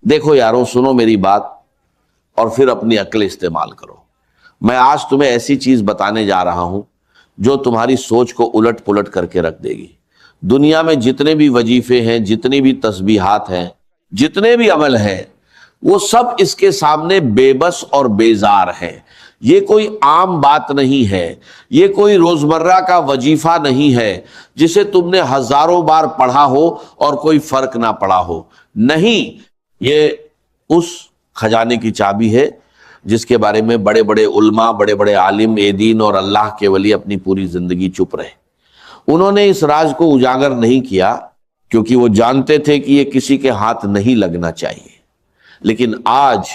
دیکھو یارو، سنو میری بات اور پھر اپنی عقل استعمال کرو۔ میں آج تمہیں ایسی چیز بتانے جا رہا ہوں جو تمہاری سوچ کو الٹ پلٹ کر کے رکھ دے گی۔ دنیا میں جتنے بھی وظیفے ہیں، جتنی بھی تسبیحات ہیں، جتنے بھی عمل ہیں، وہ سب اس کے سامنے بے بس اور بیزار ہیں۔ یہ کوئی عام بات نہیں ہے، یہ کوئی روزمرہ کا وظیفہ نہیں ہے جسے تم نے ہزاروں بار پڑھا ہو اور کوئی فرق نہ پڑا ہو۔ نہیں، یہ اس خزانے کی چابی ہے جس کے بارے میں بڑے بڑے علماء، بڑے بڑے عالم دین اور اللہ کے ولی اپنی پوری زندگی چپ رہے۔ انہوں نے اس راز کو اجاگر نہیں کیا کیونکہ وہ جانتے تھے کہ یہ کسی کے ہاتھ نہیں لگنا چاہیے۔ لیکن آج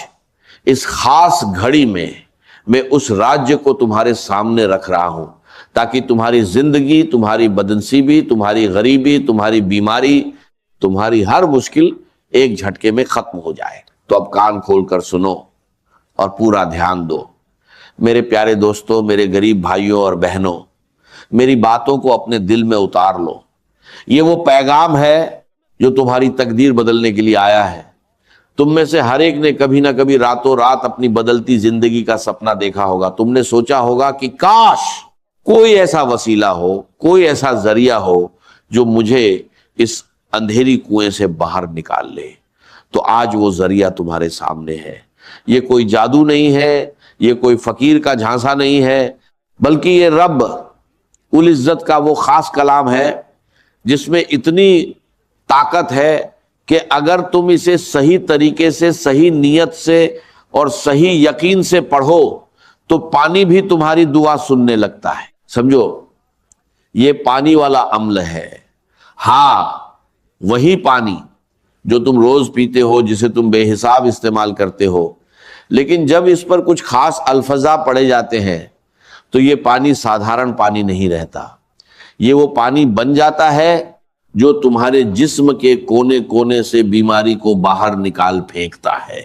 اس خاص گھڑی میں اس راج کو تمہارے سامنے رکھ رہا ہوں تاکہ تمہاری زندگی، تمہاری بدنصیبی، تمہاری غریبی، تمہاری بیماری، تمہاری ہر مشکل ایک جھٹکے میں ختم ہو جائے۔ تو اب کان کھول کر سنو اور پورا دھیان دو۔ میرے پیارے دوستوں، میرے غریب بھائیوں اور بہنوں، میری باتوں کو اپنے دل میں اتار لو۔ یہ وہ پیغام ہے جو تمہاری تقدیر بدلنے کے لیے آیا ہے۔ تم میں سے ہر ایک نے کبھی نہ کبھی راتوں رات اپنی بدلتی زندگی کا سپنا دیکھا ہوگا۔ تم نے سوچا ہوگا کہ کاش کوئی ایسا وسیلہ ہو، کوئی ایسا ذریعہ ہو جو مجھے اس اندھیری کنویں سے باہر نکال لے۔ تو آج وہ ذریعہ تمہارے سامنے ہے۔ یہ کوئی جادو نہیں ہے، یہ کوئی فقیر کا جھانسا نہیں ہے، بلکہ یہ رب العزت کا وہ خاص کلام ہے جس میں اتنی طاقت ہے کہ اگر تم اسے صحیح طریقے سے، صحیح نیت سے اور صحیح یقین سے پڑھو تو پانی بھی تمہاری دعا سننے لگتا ہے۔ سمجھو، یہ پانی والا عمل ہے۔ ہاں، وہی پانی جو تم روز پیتے ہو، جسے تم بے حساب استعمال کرتے ہو، لیکن جب اس پر کچھ خاص الفاظ پڑے جاتے ہیں تو یہ پانی سادھارن پانی نہیں رہتا۔ یہ وہ پانی بن جاتا ہے جو تمہارے جسم کے کونے کونے سے بیماری کو باہر نکال پھینکتا ہے۔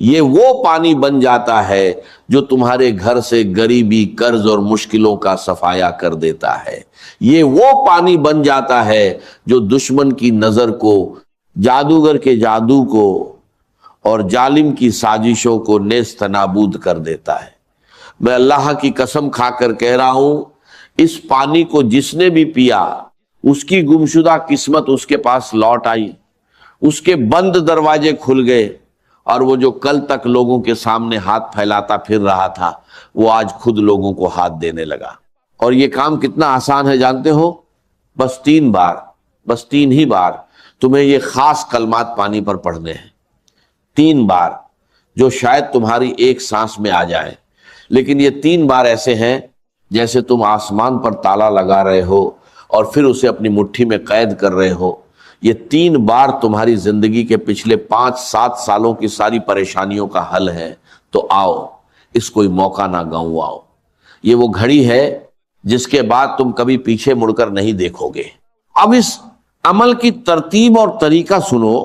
یہ وہ پانی بن جاتا ہے جو تمہارے گھر سے غریبی، قرض اور مشکلوں کا صفایا کر دیتا ہے۔ یہ وہ پانی بن جاتا ہے جو دشمن کی نظر کو، جادوگر کے جادو کو اور ظالم کی سازشوں کو نیست نابود کر دیتا ہے۔ میں اللہ کی قسم کھا کر کہہ رہا ہوں، اس پانی کو جس نے بھی پیا، اس کی گمشدہ قسمت اس کے پاس لوٹ آئی، اس کے بند دروازے کھل گئے، اور وہ جو کل تک لوگوں کے سامنے ہاتھ پھیلاتا پھر رہا تھا، وہ آج خود لوگوں کو ہاتھ دینے لگا۔ اور یہ کام کتنا آسان ہے جانتے ہو؟ بس 3 بار، بس 3 ہی بار تمہیں یہ خاص کلمات پانی پر پڑھنے ہیں۔ 3 بار جو شاید تمہاری ایک سانس میں آ جائے، لیکن یہ 3 بار ایسے ہیں جیسے تم آسمان پر تالا لگا رہے ہو اور پھر اسے اپنی مٹھی میں قید کر رہے ہو۔ یہ 3 بار تمہاری زندگی کے پچھلے 5-7 سالوں کی ساری پریشانیوں کا حل ہے۔ تو آؤ، اس کوئی موقع نہ گنواؤ۔ یہ وہ گھڑی ہے جس کے بعد تم کبھی پیچھے مڑ کر نہیں دیکھو گے۔ اب اس عمل کی ترتیب اور طریقہ سنو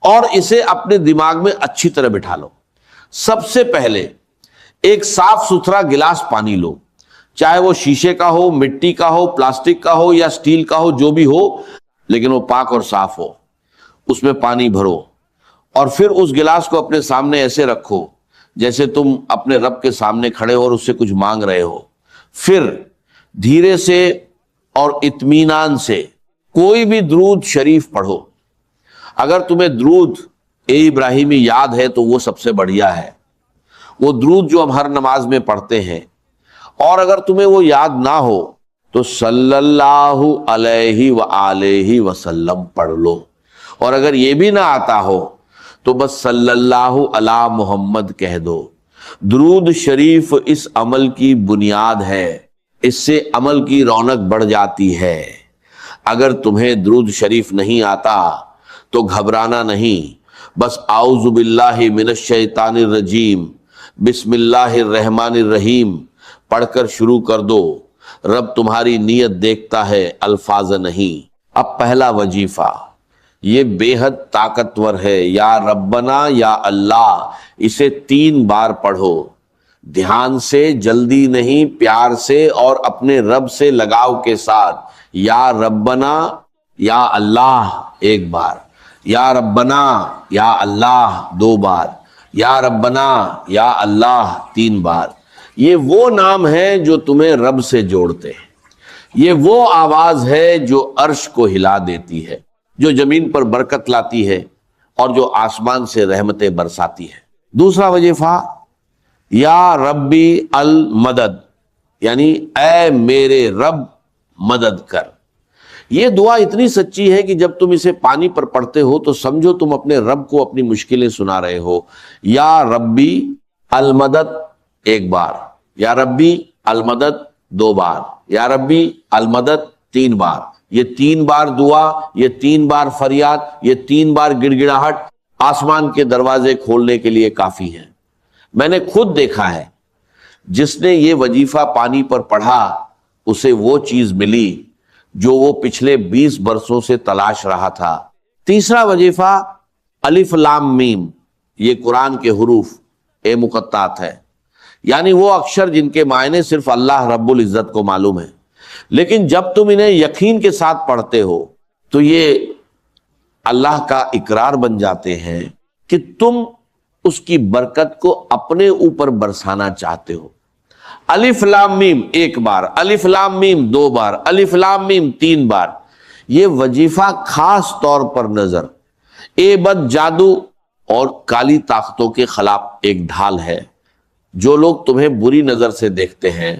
اور اسے اپنے دماغ میں اچھی طرح بٹھا لو۔ سب سے پہلے ایک صاف ستھرا گلاس پانی لو، چاہے وہ شیشے کا ہو، مٹی کا ہو، پلاسٹک کا ہو یا سٹیل کا ہو، جو بھی ہو، لیکن وہ پاک اور صاف ہو۔ اس میں پانی بھرو اور پھر اس گلاس کو اپنے سامنے ایسے رکھو جیسے تم اپنے رب کے سامنے کھڑے ہو اور اس سے کچھ مانگ رہے ہو۔ پھر دھیرے سے اور اطمینان سے کوئی بھی درود شریف پڑھو۔ اگر تمہیں درود ابراہیمی یاد ہے تو وہ سب سے بڑھیا ہے، وہ درود جو ہم ہر نماز میں پڑھتے ہیں۔ اور اگر تمہیں وہ یاد نہ ہو تو صلی اللہ علیہ وآلہ وسلم پڑھ لو، اور اگر یہ بھی نہ آتا ہو تو بس صلی اللہ علی محمد کہہ دو۔ درود شریف اس عمل کی بنیاد ہے، اس سے عمل کی رونق بڑھ جاتی ہے۔ اگر تمہیں درود شریف نہیں آتا تو گھبرانا نہیں، بس اعوذ باللہ من الشیطان الرجیم، بسم اللہ الرحمن الرحیم پڑھ کر شروع کر دو۔ رب تمہاری نیت دیکھتا ہے، الفاظ نہیں۔ اب پہلا وظیفہ یہ بے حد طاقتور ہے، یا ربنا یا اللہ، اسے 3 بار پڑھو، دھیان سے، جلدی نہیں، پیار سے اور اپنے رب سے لگاؤ کے ساتھ۔ یا ربنا یا اللہ ایک بار، یا ربنا یا اللہ 2 بار، یا ربنا یا اللہ 3 بار۔ یہ وہ نام ہے جو تمہیں رب سے جوڑتے ہیں، یہ وہ آواز ہے جو عرش کو ہلا دیتی ہے، جو زمین پر برکت لاتی ہے اور جو آسمان سے رحمتیں برساتی ہے۔ دوسرا وظیفہ یا ربی المدد، یعنی اے میرے رب مدد کر۔ یہ دعا اتنی سچی ہے کہ جب تم اسے پانی پر پڑھتے ہو تو سمجھو تم اپنے رب کو اپنی مشکلیں سنا رہے ہو۔ یا ربی المدد 1 بار، یا ربی المدد 2 بار، یا ربی المدد 3 بار۔ یہ 3 بار دعا، یہ 3 بار فریاد، یہ 3 بار گڑ گڑاہٹ آسمان کے دروازے کھولنے کے لیے کافی ہے۔ میں نے خود دیکھا ہے، جس نے یہ وظیفہ پانی پر پڑھا اسے وہ چیز ملی جو وہ پچھلے 20 برسوں سے تلاش رہا تھا۔ تیسرا وظیفہ الف لام میم، یہ قرآن کے حروف مقطعات ہے، یعنی وہ اکشر جن کے معنی صرف اللہ رب العزت کو معلوم ہے، لیکن جب تم انہیں یقین کے ساتھ پڑھتے ہو تو یہ اللہ کا اقرار بن جاتے ہیں کہ تم اس کی برکت کو اپنے اوپر برسانا چاہتے ہو۔ الف لام میم 1 بار، الف لام میم 2 بار، الف لام میم 3 بار۔ یہ وظیفہ خاص طور پر نظر، بد جادو اور کالی طاقتوں کے خلاف ایک ڈھال ہے۔ جو لوگ تمہیں بری نظر سے دیکھتے ہیں،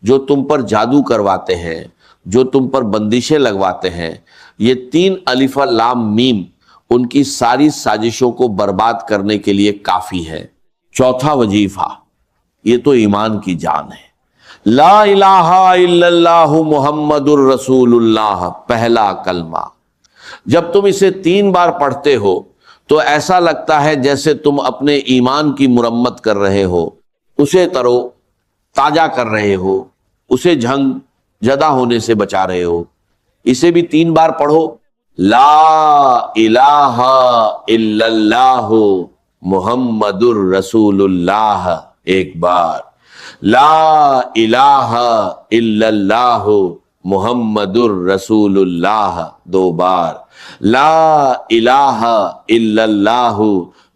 جو تم پر جادو کرواتے ہیں، جو تم پر بندشیں لگواتے ہیں، یہ 3 الف لام میم ان کی ساری سازشوں کو برباد کرنے کے لیے کافی ہے۔ چوتھا وظیفہ، یہ تو ایمان کی جان ہے، لا الہ الا اللہ محمد الرسول اللہ، پہلا کلمہ۔ جب تم اسے 3 بار پڑھتے ہو تو ایسا لگتا ہے جیسے تم اپنے ایمان کی مرمت کر رہے ہو، اسے ترو تازہ کر رہے ہو، اسے جھنگ جدا ہونے سے بچا رہے ہو۔ اسے بھی 3 بار پڑھو، لا الہ الا اللہ محمد الرسول اللہ 1 بار، لا الہ الا اللہ محمد الرسول اللہ 2 بار، لا الہ الا اللہ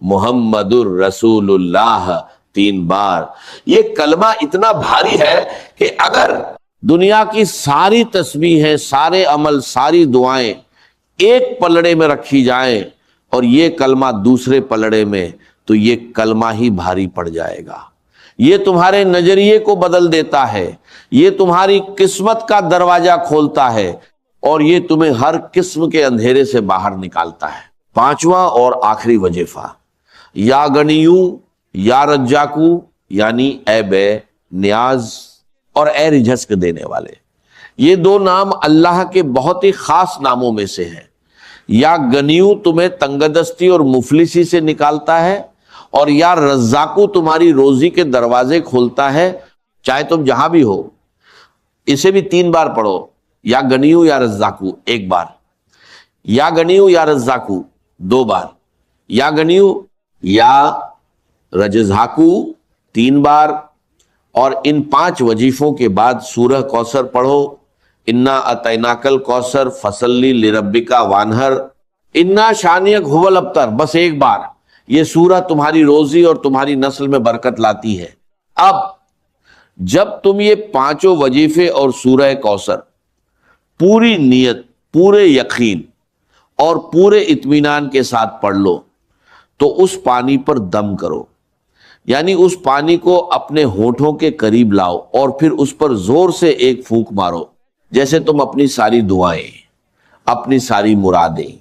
محمد الرسول اللہ 3 بار۔ یہ کلمہ اتنا بھاری ہے کہ اگر دنیا کی ساری تسبیحیں، سارے عمل، ساری دعائیں ایک پلڑے میں رکھی جائیں اور یہ کلمہ دوسرے پلڑے میں، تو یہ کلمہ ہی بھاری پڑ جائے گا۔ یہ تمہارے نظریے کو بدل دیتا ہے، یہ تمہاری قسمت کا دروازہ کھولتا ہے، اور یہ تمہیں ہر قسم کے اندھیرے سے باہر نکالتا ہے۔ 5واں اور آخری وظیفہ، یا گنیو یا رجاکو، یعنی اے بے نیاز اور اے رجھسک دینے والے۔ یہ 2 نام اللہ کے بہت ہی خاص ناموں میں سے ہیں۔ یا گنیو تمہیں تنگ دستی اور مفلسی سے نکالتا ہے، اور یا رزاقو تمہاری روزی کے دروازے کھولتا ہے، چاہے تم جہاں بھی ہو۔ اسے بھی 3 بار پڑھو، یا گنیو یا رزاقو 1 بار، یا گنیو یا رزاقو 2 بار، یا گنیو یا رجزاقو 3 بار۔ اور ان 5 وظیفوں کے بعد سورہ کوثر پڑھو، انا اعطیناک الکوثر فصلی لربک وانحر، انا شانئک ھو الابتر، بس 1 بار۔ یہ سورہ تمہاری روزی اور تمہاری نسل میں برکت لاتی ہے۔ اب جب تم یہ 5 وظیفے اور سورہ کوثر پوری نیت، پورے یقین اور پورے اطمینان کے ساتھ پڑھ لو تو اس پانی پر دم کرو، یعنی اس پانی کو اپنے ہونٹوں کے قریب لاؤ اور پھر اس پر زور سے ایک پھونک مارو، جیسے تم اپنی ساری دعائیں، اپنی ساری مرادیں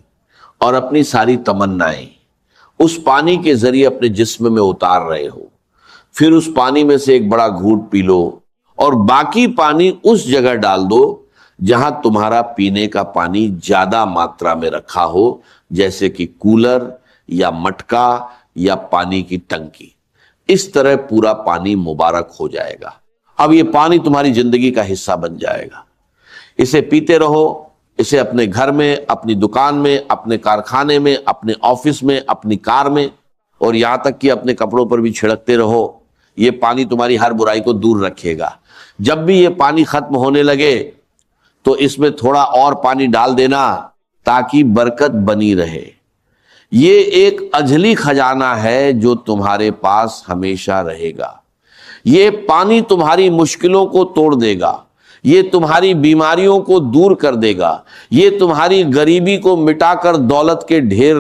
اور اپنی ساری تمنائیں اس پانی کے ذریعے اپنے جسم میں اتار رہے ہو۔ پھر اس پانی میں سے ایک بڑا گھونٹ پی لو اور باقی پانی اس جگہ ڈال دو جہاں تمہارا پینے کا پانی زیادہ ماترا میں رکھا ہو، جیسے کہ کولر یا مٹکا یا پانی کی ٹنکی۔ اس طرح پورا پانی مبارک ہو جائے گا۔ اب یہ پانی تمہاری زندگی کا حصہ بن جائے گا۔ اسے پیتے رہو، اسے اپنے گھر میں، اپنی دکان میں، اپنے کارخانے میں، اپنے آفس میں، اپنی کار میں، اور یہاں تک کہ اپنے کپڑوں پر بھی چھڑکتے رہو۔ یہ پانی تمہاری ہر برائی کو دور رکھے گا۔ جب بھی یہ پانی ختم ہونے لگے تو اس میں تھوڑا اور پانی ڈال دینا تاکہ برکت بنی رہے۔ یہ ایک اجلی خزانہ ہے جو تمہارے پاس ہمیشہ رہے گا. یہ پانی تمہاری مشکلوں کو توڑ دے گا, یہ تمہاری بیماریوں کو دور کر دے گا, یہ تمہاری غریبی کو مٹا کر دولت کے ڈھیر